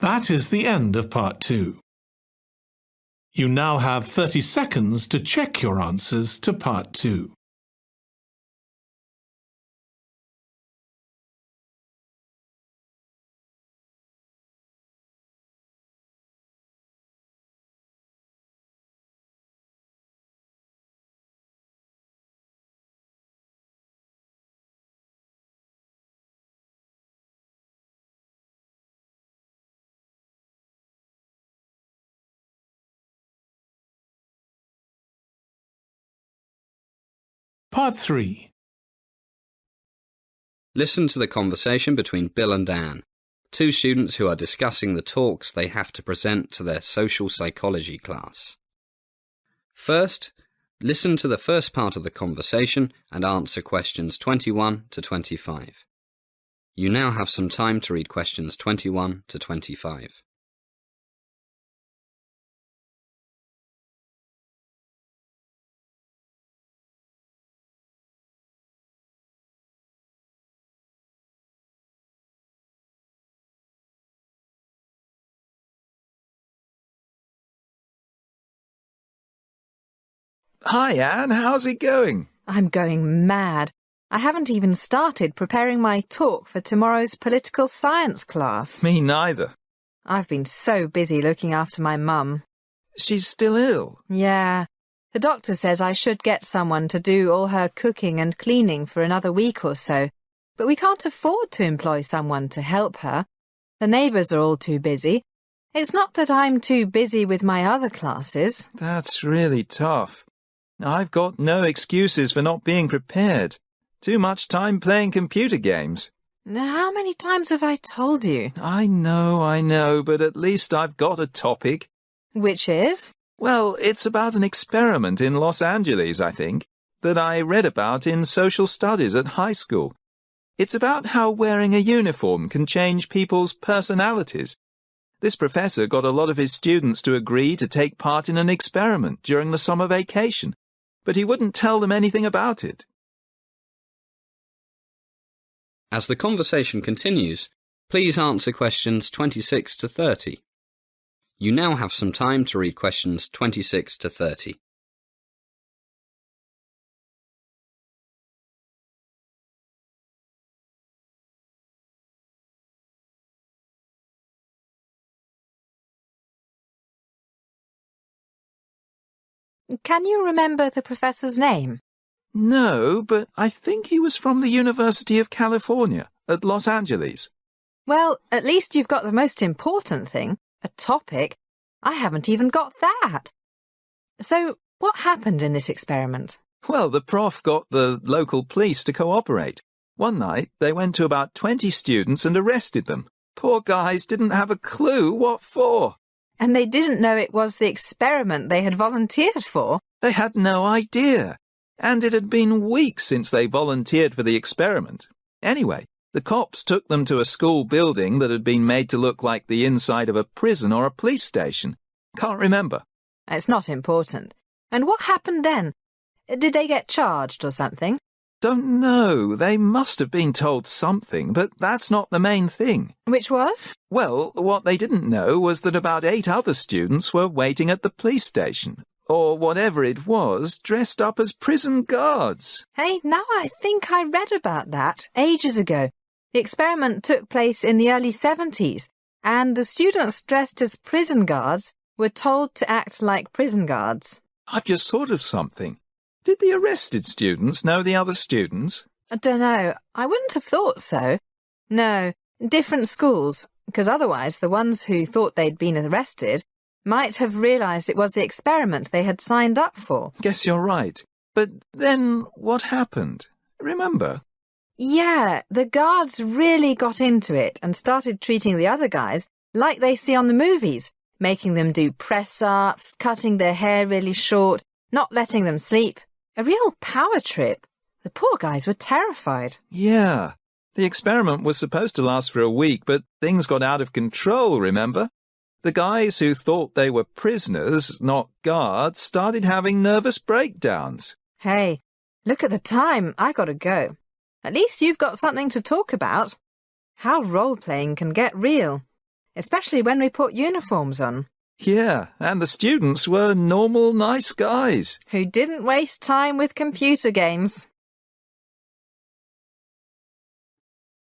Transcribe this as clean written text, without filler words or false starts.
That is the end of part 2. You now have 30 seconds to check your answers to part 2. Part 3. Listen to the conversation between Bill and Anne, two students who are discussing the talks they have to present to their social psychology class. First, listen to the first part of the conversation and answer questions 21 to 25. You now have some time to read questions 21 to 25. Hi, Anne. How's it going? I'm going mad. I haven't even started preparing my talk for tomorrow's political science class. Me neither. I've been so busy looking after my mum. She's still ill. Yeah. The doctor says I should get someone to do all her cooking and cleaning for another week or so, but we can't afford to employ someone to help her. The neighbours are all too busy. It's not that I'm too busy with my other classes. That's really tough. I've got no excuses for not being prepared. Too much time playing computer games. How many times have I told you? I know, but at least I've got a topic. Which is? Well, it's about an experiment in Los Angeles, I think, that I read about in social studies at high school. It's about how wearing a uniform can change people's personalities. This professor got a lot of his students to agree to take part in an experiment during the summer vacation, but he wouldn't tell them anything about it. As the conversation continues, please answer questions 26 to 30. You now have some time to read questions 26 to 30. Can you remember the professor's name? No, but I think he was from the University of California at Los Angeles. Well, at least you've got the most important thing, a topic. I haven't even got that. So, what happened in this experiment? Well, the prof got the local police to cooperate. One night, they went to about 20 students and arrested them. Poor guys didn't have a clue what for. And they didn't know it was the experiment they had volunteered for? They had no idea. And it had been weeks since they volunteered for the experiment. Anyway, the cops took them to a school building that had been made to look like the inside of a prison or a police station. Can't remember. It's not important. And what happened then? Did they get charged or something? Don't know. They must have been told something, but that's not the main thing. Which was? Well, what they didn't know was that about 8 other students were waiting at the police station, or whatever it was, dressed up as prison guards. Hey, now I think I read about that ages ago. The experiment took place in the early 70s, and the students dressed as prison guards were told to act like prison guards. I've just thought of something. Did the arrested students know the other students? I don't know. I wouldn't have thought so. No, different schools, because otherwise the ones who thought they'd been arrested might have realised it was the experiment they had signed up for. Guess you're right. But then what happened? Remember? Yeah, the guards really got into it and started treating the other guys like they see on the movies, making them do press-ups, cutting their hair really short, not letting them sleep. A real power trip. The poor guys were terrified. Yeah. The experiment was supposed to last for a week, but things got out of control, remember? The guys who thought they were prisoners, not guards, started having nervous breakdowns. Hey, look at the time. I gotta go. At least you've got something to talk about. How role-playing can get real. especially when we put uniforms on. Yeah, and the students were normal, nice guys. Who didn't waste time with computer games.